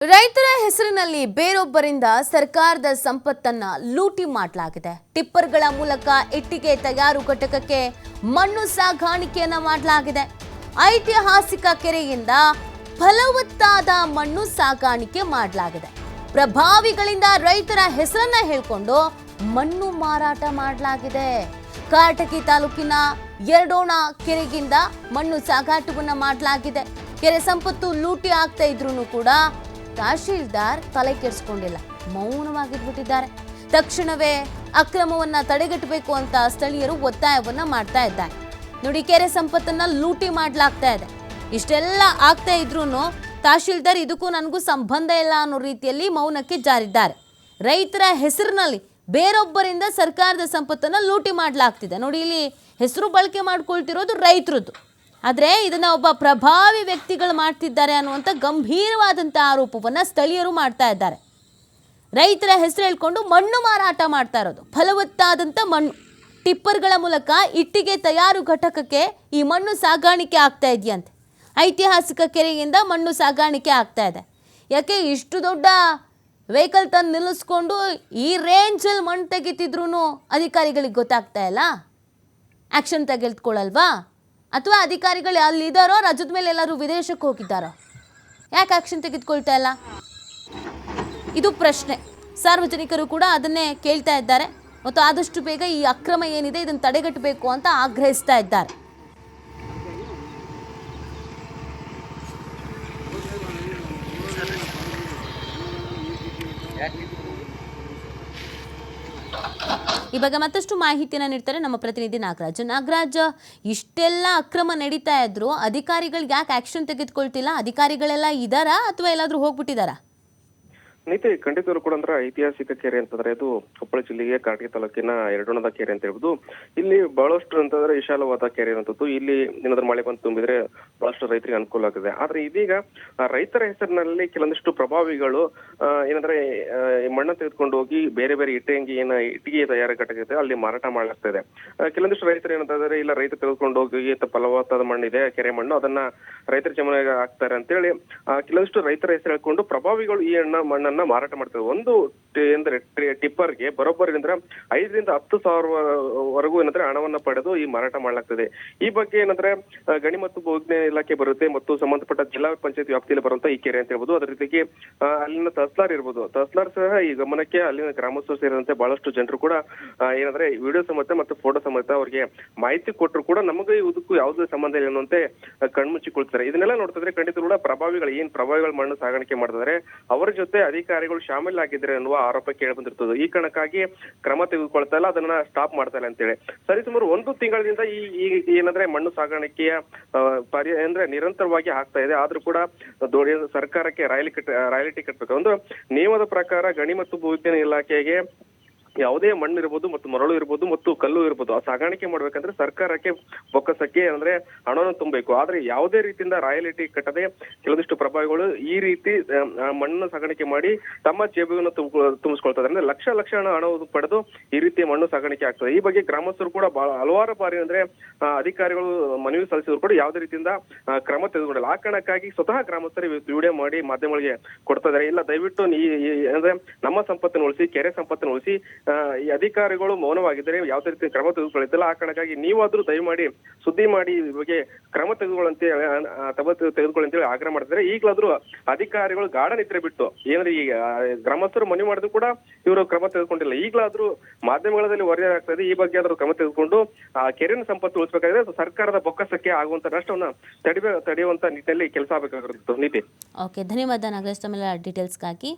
ರೈತರ ಹೆಸರಿನಲ್ಲಿ ಬೇರೊಬ್ಬರಿಂದ ಸರ್ಕಾರದ ಸಂಪತ್ತನ್ನ ಲೂಟಿ ಮಾಡಲಾಗಿದೆ. ಟಿಪ್ಪರ್ಗಳ ಮೂಲಕ ಇಟ್ಟಿಗೆ ತಯಾರು ಘಟಕಕ್ಕೆ ಮಣ್ಣು ಸಾಗಾಣಿಕೆಯನ್ನ ಮಾಡಲಾಗಿದೆ. ಐತಿಹಾಸಿಕ ಕೆರೆಯಿಂದ ಫಲವತ್ತಾದ ಮಣ್ಣು ಸಾಗಾಣಿಕೆ ಮಾಡಲಾಗಿದೆ. ಪ್ರಭಾವಿಗಳಿಂದ ರೈತರ ಹೆಸರನ್ನ ಹೇಳ್ಕೊಂಡು ಮಣ್ಣು ಮಾರಾಟ ಮಾಡಲಾಗಿದೆ. ಕಾರಟಗಿ ತಾಲೂಕಿನ ಎರಡೋಣ ಕೆರೆಗಿಂದ ಮಣ್ಣು ಸಾಗಾಟವನ್ನ ಮಾಡಲಾಗಿದೆ. ಕೆರೆ ಸಂಪತ್ತು ಲೂಟಿ ಆಗ್ತಾ ಇದ್ರೂ ಕೂಡ ತಹಶೀಲ್ದಾರ್ ತಲೆ ಕೆಡಿಸಿಕೊಂಡಿಲ್ಲ, ಮೌನವಾಗಿದ್ಬಿಟ್ಟಿದ್ದಾರೆ. ತಕ್ಷಣವೇ ಅಕ್ರಮವನ್ನ ತಡೆಗಟ್ಟಬೇಕು ಅಂತ ಸ್ಥಳೀಯರು ಒತ್ತಾಯವನ್ನ ಮಾಡ್ತಾ ಇದ್ದಾರೆ. ನೋಡಿ, ಕೆರೆ ಸಂಪತ್ತನ್ನ ಲೂಟಿ ಮಾಡಲಾಗ್ತಾ ಇದೆ. ಇಷ್ಟೆಲ್ಲ ಆಗ್ತಾ ಇದ್ರೂ ತಹಶೀಲ್ದಾರ್ ಇದಕ್ಕೂ ನನಗೂ ಸಂಬಂಧ ಇಲ್ಲ ಅನ್ನೋ ರೀತಿಯಲ್ಲಿ ಮೌನಕ್ಕೆ ಜಾರಿದ್ದಾರೆ. ರೈತರ ಹೆಸರಿನಲ್ಲಿ ಬೇರೊಬ್ಬರಿಂದ ಸರ್ಕಾರದ ಸಂಪತ್ತನ್ನ ಲೂಟಿ ಮಾಡಲಾಗ್ತಿದೆ. ನೋಡಿ, ಇಲ್ಲಿ ಹೆಸರು ಬಳಕೆ ಮಾಡ್ಕೊಳ್ತಿರೋದು ರೈತರದ್ದು, ಆದರೆ ಇದನ್ನ ಒಬ್ಬ ಪ್ರಭಾವಿ ವ್ಯಕ್ತಿಗಳು ಮಾಡ್ತಿದ್ದಾರೆ ಅನ್ನುವಂಥ ಗಂಭೀರವಾದಂಥ ಆರೋಪವನ್ನು ಸ್ಥಳೀಯರು ಮಾಡ್ತಾ ಇದ್ದಾರೆ. ರೈತರ ಹೆಸರು ಹೇಳ್ಕೊಂಡು ಮಣ್ಣು ಮಾರಾಟ ಮಾಡ್ತಾ ಇರೋದು. ಫಲವತ್ತಾದಂಥ ಮಣ್ಣು ಟಿಪ್ಪರ್ಗಳ ಮೂಲಕ ಇಟ್ಟಿಗೆ ತಯಾರು ಘಟಕಕ್ಕೆ ಈ ಮಣ್ಣು ಸಾಗಾಣಿಕೆ ಆಗ್ತಾ ಇದೆಯಂತೆ. ಐತಿಹಾಸಿಕ ಕೆರೆಯಿಂದ ಮಣ್ಣು ಸಾಗಾಣಿಕೆ ಆಗ್ತಾ ಇದೆ. ಯಾಕೆ ಇಷ್ಟು ದೊಡ್ಡ ವೆಹಿಕಲ್ ತಂದು ನಿಲ್ಲಿಸ್ಕೊಂಡು ಈ ರೇಂಜಲ್ಲಿ ಮಣ್ಣು ತೆಗಿತಿದ್ರು ಅಧಿಕಾರಿಗಳಿಗೆ ಗೊತ್ತಾಗ್ತಾ ಇಲ್ಲ? ಆ್ಯಕ್ಷನ್ ತೆಗೆದುಕೊಳ್ಳಲ್ವಾ? ಅಥವಾ ಅಧಿಕಾರಿಗಳು ಅಲ್ಲಿದ್ದಾರೋ, ರಜದ ಮೇಲೆ ಎಲ್ಲರೂ ವಿದೇಶಕ್ಕೆ ಹೋಗಿದ್ದಾರೋ? ಯಾಕೆ ಆಕ್ಷನ್ ತೆಗೆದುಕೊಳ್ತಾ ಇಲ್ಲ? ಇದು ಪ್ರಶ್ನೆ. ಸಾರ್ವಜನಿಕರು ಕೂಡ ಅದನ್ನೇ ಕೇಳ್ತಾ ಇದ್ದಾರೆ ಮತ್ತು ಆದಷ್ಟು ಬೇಗ ಈ ಅಕ್ರಮ ಏನಿದೆ ಇದನ್ನು ತಡೆಗಟ್ಟಬೇಕು ಅಂತ ಆಗ್ರಹಿಸ್ತಾ ಇದ್ದಾರೆ. ಈ ಬಗ್ಗೆ ಮತ್ತಷ್ಟು ಮಾಹಿತಿಯನ್ನು ನೀಡ್ತಾರೆ ನಮ್ಮ ಪ್ರತಿನಿಧಿ ನಾಗರಾಜ್. ಇಷ್ಟೆಲ್ಲ ಅಕ್ರಮ ನಡೀತಾ ಇದ್ರು ಅಧಿಕಾರಿಗಳಿಗೆ ಯಾಕೆ ಆಕ್ಷನ್ ತೆಗೆದುಕೊಳ್ತಿಲ್ಲ? ಅಧಿಕಾರಿಗಳೆಲ್ಲ ಇದ್ದಾರಾ ಅಥವಾ ಎಲ್ಲಾದ್ರೂ ಹೋಗ್ಬಿಟ್ಟಿದಾರಾ? ನೀತಿ ಖಂಡಿತರು ಕೂಡ ಅಂದ್ರೆ ಐತಿಹಾಸಿಕ ಕೆರೆ ಅಂತಂದ್ರೆ ಇದು ಕೊಪ್ಪಳ ಜಿಲ್ಲೆಯ ಕಾರಟಗಿ ತಾಲೂಕಿನ ಎರಡೋಣದ ಕೆರೆ ಅಂತ ಹೇಳ್ಬೋದು. ಇಲ್ಲಿ ಬಹಳಷ್ಟು ಅಂತಂದ್ರೆ ವಿಶಾಲವಾದ ಕೆರೆ ಇರುವಂತದ್ದು. ಇಲ್ಲಿ ಏನಾದ್ರೂ ಮಳೆ ಬಂದು ತುಂಬಿದ್ರೆ ಬಹಳಷ್ಟು ರೈತರಿಗೆ ಅನುಕೂಲ ಆಗಿದೆ. ಆದ್ರೆ ಇದೀಗ ರೈತರ ಹೆಸರಿನಲ್ಲಿ ಕೆಲವೊಂದಿಷ್ಟು ಪ್ರಭಾವಿಗಳು ಏನಂದ್ರೆ ಮಣ್ಣ ತೆಗೆದುಕೊಂಡು ಹೋಗಿ ಬೇರೆ ಬೇರೆ ಇಟ್ಟಿಗೆ ತಯಾರ ಘಟಕ ಇದೆ ಅಲ್ಲಿ ಮಾರಾಟ ಮಾಡಲಾಗ್ತಾ ಇದೆ. ಕೆಲವೊಂದಿಷ್ಟು ರೈತರು ಏನಂತಂದ್ರೆ ಇಲ್ಲ, ರೈತ ತೆಗೆದುಕೊಂಡು ಹೋಗಿ ಫಲವತ್ತಾದ ಮಣ್ಣಿದೆ, ಕೆರೆ ಮಣ್ಣು, ಅದನ್ನ ರೈತರ ಜಮೀನಿಗೆ ಹಾಕ್ತಾರೆ ಅಂತೇಳಿ ಕೆಲವೊಂದಿಷ್ಟು ರೈತರ ಹೆಸರು ಹೇಳ್ಕೊಂಡು ಪ್ರಭಾವಿಗಳು ಈ ಮಣ್ಣನ್ನ ಮಾರಾಟ ಮಾಡ್ತಾರೆ. ಒಂದು ಅಂದ್ರೆ ಟಿಪ್ಪರ್ಗೆ ಬರೋಬ್ಬರಿ ಅಂದ್ರೆ 5,000 ರಿಂದ 10,000 ಏನಂದ್ರೆ ಹಣವನ್ನ ಪಡೆದು ಈ ಮಾರಾಟ ಮಾಡಲಾಗ್ತದೆ. ಈ ಬಗ್ಗೆ ಏನಂದ್ರೆ ಗಣಿ ಮತ್ತು ಭೂವಿಜ್ಞಾನ ಇಲಾಖೆ ಬರುತ್ತೆ ಮತ್ತು ಸಂಬಂಧಪಟ್ಟ ಜಿಲ್ಲಾ ಪಂಚಾಯತ್ ವ್ಯಾಪ್ತಿಯಲ್ಲಿ ಬರುವಂತ ಈ ಕೆರೆ ಅಂತ ಹೇಳ್ಬೋದು. ಅದ್ರ ಜೊತೆಗೆ ಅಲ್ಲಿನ ತಹಸ್ಲಾರ್ ಇರ್ಬೋದು, ತಹಸ್ಲಾರ್ ಸಹ ಈ ಗಮನಕ್ಕೆ ಅಲ್ಲಿನ ಗ್ರಾಮಸ್ಥರು ಸೇರಿದಂತೆ ಬಹಳಷ್ಟು ಜನರು ಕೂಡ ಏನಂದ್ರೆ ವಿಡಿಯೋ ಸಮೇತ ಮತ್ತು ಫೋಟೋ ಸಮೇತ ಅವರಿಗೆ ಮಾಹಿತಿ ಕೊಟ್ಟರು ಕೂಡ ನಮಗೆ ಇದಕ್ಕೂ ಯಾವುದೇ ಸಂಬಂಧ ಇಲ್ಲ ಅನ್ನುವಂತೆ ಕಣ್ಮುಚ್ಚಿಕೊಳ್ತಾರೆ. ಇದನ್ನೆಲ್ಲ ನೋಡ್ತಿದ್ರೆ ಖಂಡಿತ ಕೂಡ ಪ್ರಭಾವಿಗಳು ಮಣ್ಣು ಸಾಗಾಣಿಕೆ ಮಾಡ್ತಿದ್ದಾರೆ, ಅವರ ಜೊತೆ ಅಧಿಕಾರಿಗಳು ಶಾಮೀಲಾಗಿದ್ದಾರೆ ಅನ್ನುವ ಆರೋಪ ಕೇಳಿ ಬಂದಿರ್ತದೆ. ಈ ಕಾರಣಕ್ಕಾಗಿ ಕ್ರಮ ತೆಗೆದುಕೊಳ್ತಾ ಇಲ್ಲ, ಅದನ್ನ ಸ್ಟಾಪ್ ಮಾಡ್ತಾ ಇಲ್ಲ ಅಂತೇಳಿ. ಸರಿಸುಮಾರು 1 ತಿಂಗಳಿಂದ ಈ ಏನಂದ್ರೆ ಮಣ್ಣು ಸಾಗಾಣಿಕೆಯ ಅಂದ್ರೆ ನಿರಂತರವಾಗಿ ಆಗ್ತಾ ಇದೆ. ಆದ್ರೂ ಕೂಡ ಸರ್ಕಾರಕ್ಕೆ ರಾಯಲ್ಟಿ ಕಟ್ಟಬೇಕು. ಒಂದು ನಿಯಮದ ಪ್ರಕಾರ ಗಣಿ ಮತ್ತು ಭೂವಿಜ್ಞಾನ ಇಲಾಖೆಗೆ ಯಾವುದೇ ಮಣ್ಣು ಇರ್ಬೋದು ಮತ್ತು ಮರಳು ಇರ್ಬೋದು ಮತ್ತು ಕಲ್ಲು ಇರ್ಬೋದು ಆ ಸಾಗಾಣಿಕೆ ಮಾಡ್ಬೇಕಂದ್ರೆ ಸರ್ಕಾರಕ್ಕೆ ಬೊಕ್ಕಸಕ್ಕೆ ಅಂದ್ರೆ ಹಣವನ್ನು ತುಂಬಬೇಕು. ಆದ್ರೆ ಯಾವುದೇ ರೀತಿಯಿಂದ ರಾಯಲ್ಟಿ ಕಟ್ಟದೆ ಕೆಲವೊಂದಿಷ್ಟು ಪ್ರಭಾವಿಗಳು ಈ ರೀತಿ ಮಣ್ಣನ್ನು ಸಾಗಾಣಿಕೆ ಮಾಡಿ ತಮ್ಮ ಜೇಬುಗಳನ್ನು ತುಂಬಿಸ್ಕೊಳ್ತಾ ಇದ್ದಾರೆ. ಅಂದ್ರೆ ಲಕ್ಷ ಹಣವನ್ನು ಪಡೆದು ಈ ರೀತಿ ಮಣ್ಣು ಸಾಗಾಣಿಕೆ ಆಗ್ತದೆ. ಈ ಬಗ್ಗೆ ಗ್ರಾಮಸ್ಥರು ಕೂಡ ಹಲವಾರು ಬಾರಿ ಅಂದ್ರೆ ಅಧಿಕಾರಿಗಳು ಮನವಿ ಸಲ್ಲಿಸಿದ್ರು ಕೂಡ ಯಾವುದೇ ರೀತಿಯಿಂದ ಕ್ರಮ ತೆಗೆದುಕೊಂಡಿಲ್ಲ. ಆ ಕಾರಣಕ್ಕಾಗಿ ಸ್ವತಃ ಗ್ರಾಮಸ್ಥರು ವಿಡಿಯೋ ಮಾಡಿ ಮಾಧ್ಯಮಗಳಿಗೆ ಕೊಡ್ತಾ ಇದ್ದಾರೆ. ಇಲ್ಲ, ದಯವಿಟ್ಟು ಅಂದ್ರೆ ನಮ್ಮ ಸಂಪತ್ತನ್ನು ಉಳಿಸಿ, ಕೆರೆ ಸಂಪತ್ತನ್ನು ಉಳಿಸಿ, ಈ ಅಧಿಕಾರಿಗಳು ಮೌನವಾಗಿದ್ದರೆ ಯಾವುದೇ ರೀತಿ ಕ್ರಮ ತೆಗೆದುಕೊಳ್ಳುತ್ತಿಲ್ಲ. ಆ ಕಾರಣಕ್ಕಾಗಿ ನೀವಾದ್ರೂ ದಯಮಾಡಿ ಸುದ್ದಿ ಮಾಡಿ ಈ ಬಗ್ಗೆ ಕ್ರಮ ತೆಗೆದುಕೊಳ್ಳಿ ಅಂತೇಳಿ ಆಗ್ರಹ ಮಾಡ್ತಿದ್ದಾರೆ. ಈಗಲಾದ್ರೂ ಅಧಿಕಾರಿಗಳು ಗಾಢ ನಿದ್ರೆ ಬಿಟ್ಟು ಏನಂದ್ರೆ ಈಗ ಗ್ರಾಮಸ್ಥರು ಮನವಿ ಮಾಡಿದ್ರು ಕೂಡ ಇವರು ಕ್ರಮ ತೆಗೆದುಕೊಂಡಿಲ್ಲ. ಈಗಲಾದ್ರೂ ಮಾಧ್ಯಮಗಳಲ್ಲಿ ವರದಿ ಆಗ್ತಾ ಇದೆ, ಈ ಬಗ್ಗೆ ಆದ್ರೂ ಕ್ರಮ ತೆಗೆದುಕೊಂಡು ಆ ಕೆರೆನ ಸಂಪತ್ತು ಉಳಿಸಬೇಕಾದ್ರೆ ಸರ್ಕಾರದ ಬೊಕ್ಕಸಕ್ಕೆ ಆಗುವಂತ ನಷ್ಟವನ್ನ ತಡೆಯುವಂತ ನಿಟ್ಟಿನಲ್ಲಿ ಕೆಲಸ ಆಗಬೇಕಾಗಿರುತ್ತೆ. ನೀತಿ. ಓಕೆ, ಧನ್ಯವಾದ ನಾಗರಾಜ್ ತಮ್ಮೆಲ್ಲ ಡೀಟೇಲ್ಸ್ಗಾಗಿ.